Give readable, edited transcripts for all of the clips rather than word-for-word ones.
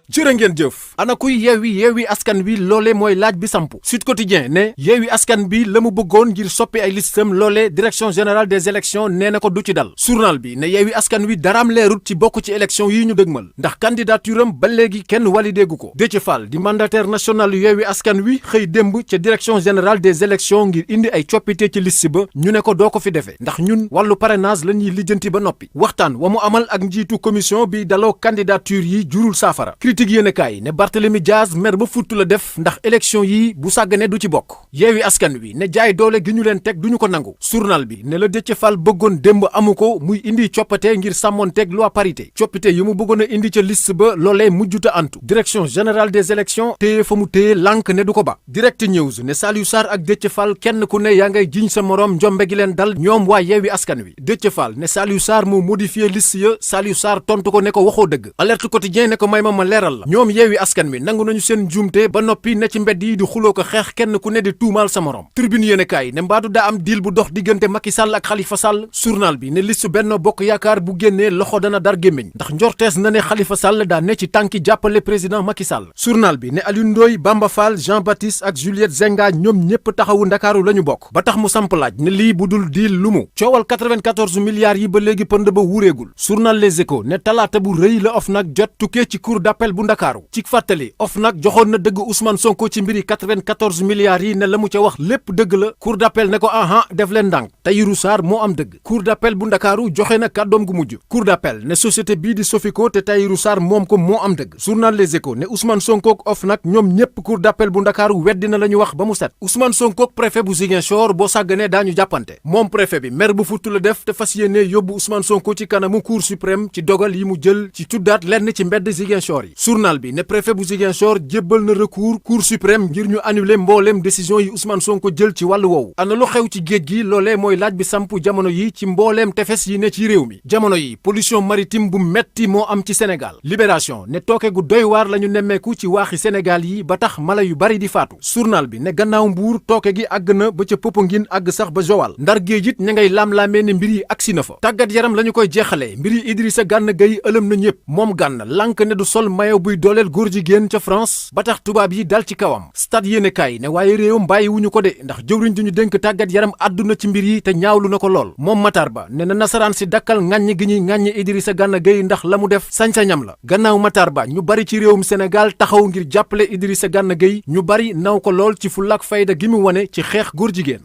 jërë ngeen jëf ana kuy yeewi askan wi loole mooy laaj bi samp Sud Quotidien ne yeewi askan bi la mu bëggoon ngir soppi ay listam loole direction générale des élections nee na ko du ci dal journal bi ne yeewi askan wi daraam leerut ci bokk ci élection yi ñu dëgmal ndax candidature am ba léegi kenn validé gu ko Déthié Fall di mandataire national yeewi askan wi xëy démb ca direction générale des élections ngir indi ay coppite ci liste ba ñu ne ko doo ko fi defee ndax ñun wàllu parrainage la ñuy lijjanti ba noppi waxtaan wa mu amal ak njiitu commission bi daloo candidature yi jurul saafara critique yéenekaay ne Barthélemy Diaz mer ba futtu la def ndax élection yi bu sàggane du ci bokk yeewi askan wi ne jaay doole gi ñu leen teg duñu ko nangu journal bi ne la Déthié Fall bëggoon démb amu ko muy indi coppite ngir sàmmoonteeg loi parité coppite yi mu bëggoon a indi ca liste ba loolee mujjuta antu direction générale des élections téye fa mu téye lànk ne du ko ba direct news ne Saliou Sarr ak Déthié Fall kenn ku ne yaa ngay jiñ sa moroom njombe gi leen dal ñoom waa yeewi askan wi Déthié Fall ne Saliou Sarr moo modifié liste ya Saliou Sarr tontu ko ne ko waxoo dëgg alerte quotidien ne ko may ma leeral la ñoom yeewi askan wi nangu nañu seen njuumte ba noppi ne ci mbedd yi di xuloo ko xeex kenn ku ne di tuumaal sa morom tribune yéenekaay ne mbaadu daa am deal bu dox diggante Macky Sall ak Khalifa Sall journal bi ne liste Benno Bokk Yaakaar bu génnee loxo dana dar gémmiñ ndax njortees na ne Khalifa Sall daa ne ci tànki jàppale président Macky Sall journal bi ne Alioune Ndoye Bamba Fall Jean Baptiste ak Juliette Zenga ñoom ñépp taxawu Ndakaaru lañu bokk ba tax mu samp laaj ne lii bu dul deal lu mu coowal 94 milliards yi ba léegi pënd ba wuréegul journal Les Échos ne talaata bu rëy la OFNAC jot tukkee ci cour d'appel bu Ndakaaru ci fàttali OFNAC joxoon na dëgg Ousmane Sonko ci mbiri 94 milliards yi ne la mu ca wax lépp dëgg la cour d'appel ne ko aha def leen ndànk Tahirou Sarr moo am dëgg cour d'appel bu Ndakaaru joxe na kàddoom gu mujj cour d'appel ne société bii di Sofico te Tahirou Sarr moom ko moo am dëgg journal Les Échos ne Ousmane Sonko ak OFNAC ñoom ñépp cour d'appel bu Ndakaaru weddi na la ñu wax ba mu set Ousmane Sonko ak préfet bu Ziguinchor boo sàgganee daañu jàppante moom préfet bi mer bu futtu la def te fas yéene yóbbu Ousmane Sonko ci kanamu cour suprême ci dogal yi mu jël ci tuddaat lenn ci mbedd Ziguinchor yi journal bi ne préfet bu Ziguinchor jébbal na recours cour suprême ngir ñu annuler mbooleem décision yi Ousmane Sonko jël ci wàllu woowu ana lu xew ci géej gi loolee mooy laaj bi samp jamono yi ci mbooleem tefes yi ne ci réew mi jamono yi pollution maritime bu metti moo am ci Sénégal libération ne tooke gu doy waar la ñu nemmeeku ci waaxi Sénégal yi ba tax mala yu bari di faatu journal bi ne gannaaw Mbuur tooke gi àgg na ba ca Popenguine àgg sax ba Joal Ndar géej it ña ngay laam-laamee ne mbir yi agsi na fa tàggat yaram la ñu koy jeexalee mbir yi Idrissa Gana Gueye ëlëm na ñëpp moom Gana lànk ne du sol mayo buy dooleel góor jigéen ca France ba tax tubaab yi dal ci kawam stade yéenekaay ne waaye réewam bàyyi wuñu ko de ndax jëwriñ duñu dénk tàggat yaram àdduna ci mbir yi te ñaawlu na ko lool moom Matar Ba ne na nasaraan si dakkal ŋàññ gi ñuy ŋàññ Idrissa Gana Gueye ndax la mu def sañ-sañam la gannaaw Matar Ba ñu bari ci réewum Sénégal taxaw ngir jàppale Idrissa Gana Gueye ñu bari naw ko lool ci fullaak fayda gi mu wane ci xeex góor jigéen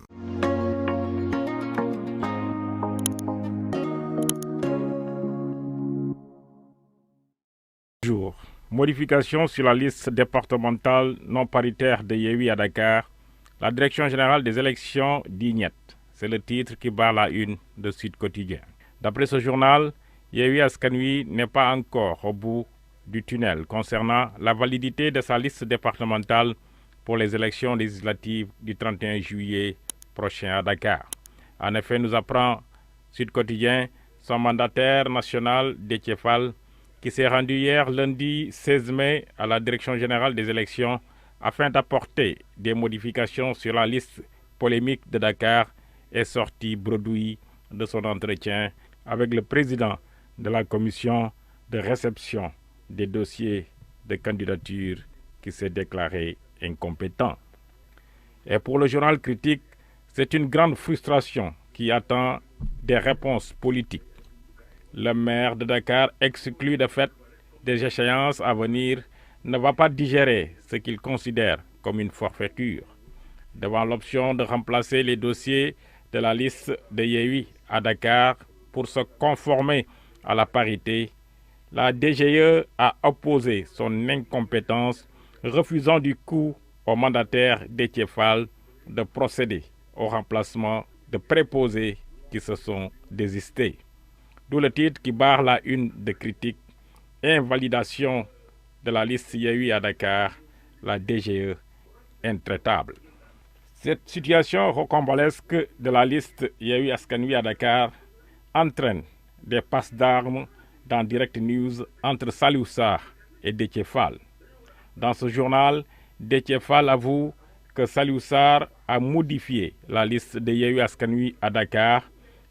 Modification sur la liste départementale non paritaire de Yewwi à Dakar, la Direction générale des élections dit niet. C'est le titre qui barre la une de Sud Quotidien. D'après ce journal, Yewwi Askan Wi n'est pas encore au bout du tunnel concernant la validité de sa liste départementale pour les élections législatives du 31 juillet prochain à Dakar. En effet, nous apprend Sud Quotidien, son mandataire national Déthié Fall, qui s'est rendu hier lundi 16 mai à la Direction générale des élections afin d'apporter des modifications sur la liste polémique de Dakar, est sorti bredouille de son entretien avec le président de la commission de réception des dossiers de candidature qui s'est déclaré incompétent. Et pour le journal Critique, c'est une grande frustration qui attend des réponses politiques. Le maire de Dakar, exclu de fait des échéances à venir, ne va pas digérer ce qu'il considère comme une forfaiture. Devant l'option de remplacer les dossiers de la liste de Yewwi à Dakar pour se conformer à la parité, la DGE a opposé son incompétence, refusant du coup au mandataire Déthié Fall de procéder au remplacement de préposés qui se sont désistés. D'où le titre qui barre la une de Critique, invalidation de la liste Yewwi à Dakar, la DGE intraitable. Cette situation rocambolesque de la liste Yewwi Askan Wi à Dakar entraîne des passes d'armes dans Direct News entre Saliou Sarr et Déthié Fall. Dans ce journal, Déthié Fall avoue que Saliou Sarr a modifié la liste de Yewwi Askan Wi à Dakar.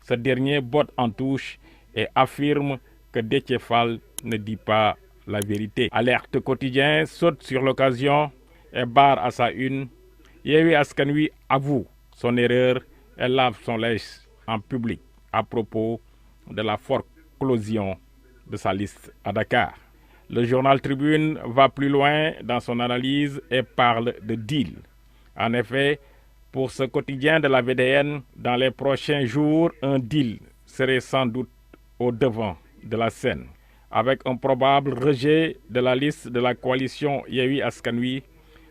Ce dernier botte en touche et affirme que Déthié Fall ne dit pas la vérité. Alerte quotidien saute sur l'occasion et barre à sa une. Yewwi Askan Wi avoue son erreur et lave son linge en public à propos de la forclusion de sa liste à Dakar. Le journal Tribune va plus loin dans son analyse et parle de deal. En effet, pour ce quotidien de la VDN, dans les prochains jours, un deal serait sans doute au devant de la scène. Avec un probable rejet de la liste de la coalition Yewwi Askan Wi,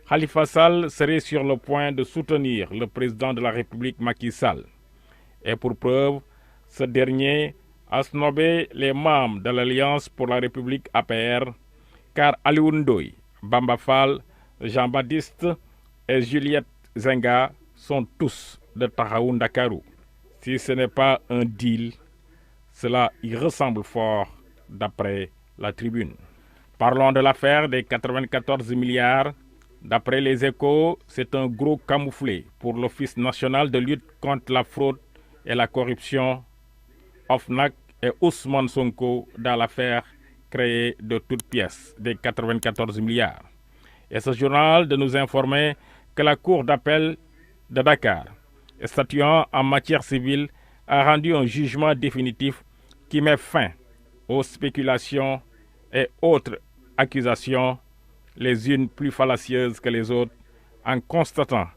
Khalifa Sall serait sur le point de soutenir le président de la République Macky Sall. Et pour preuve, ce dernier a snobé les membres de l'Alliance pour la République APR, car Alioune Ndoye, Bamba Fall, Jean-Baptiste et Juliette Zenga sont tous de Taxawu Ndakaaru. Si ce n'est pas un deal, cela y ressemble fort d'après la Tribune. Parlons de l'affaire des 94 milliards. D'après les Échos, c'est un gros camouflet pour l'Office national de lutte contre la fraude et la corruption, OFNAC, et Ousmane Sonko dans l'affaire créée de toutes pièces des 94 milliards. Et ce journal de nous informer que la Cour d'appel de Dakar, statuant en matière civile, a rendu un jugement définitif qui met fin aux spéculations et autres accusations, les unes plus fallacieuses que les autres, en constatant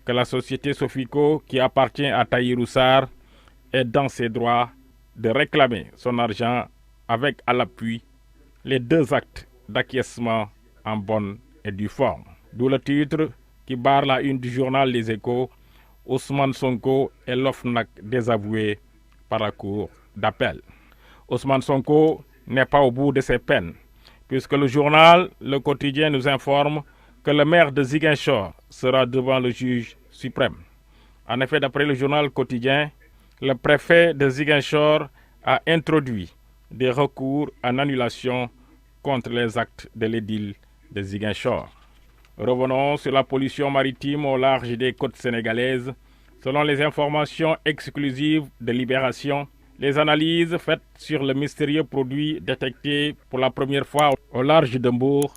que la société Sofico, qui appartient à Tahirou Sarr, est dans ses droits de réclamer son argent avec à l'appui les 2 actes d'acquiescement en bonne et due forme. D'où le titre qui barre la une du journal Les Échos, Ousmane Sonko et l'OFNAC désavoués par la Cour d'appel. Ousmane Sonko n'est pas au bout de ses peines, puisque le journal Le Quotidien nous informe que le maire de Ziguinchor sera devant le juge suprême. En effet, d'après le journal Quotidien, le préfet de Ziguinchor a introduit des recours en annulation contre les actes de l'édile de Ziguinchor. Revenons sur la pollution maritime au large des côtes sénégalaises. Selon les informations exclusives de Libération, les analyses faites sur le mystérieux produit détecté pour la première fois au large de Mbour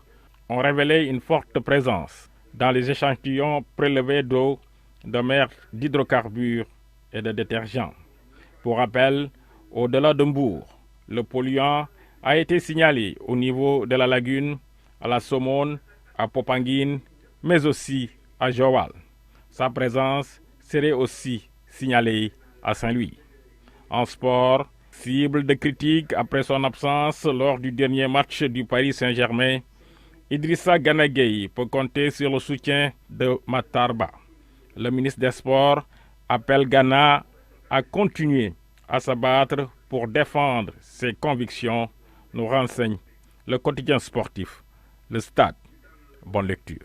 ont révélé une forte présence dans les échantillons prélevés d'eau, de mer, d'hydrocarbures et de détergents. Pour rappel, au-delà de Mbour, le polluant a été signalé au niveau de la lagune, à la Somone, à Popenguine, mais aussi à Joal. Sa présence serait aussi signalée à Saint-Louis. En sport, cible de critiques après son absence lors du dernier match du Paris Saint-Germain, Idrissa Gana Gueye peut compter sur le soutien de Matar Ba. Le ministre des Sports appelle Gana à continuer à se battre pour défendre ses convictions, nous renseigne le quotidien sportif, Le Stade. Bonne lecture.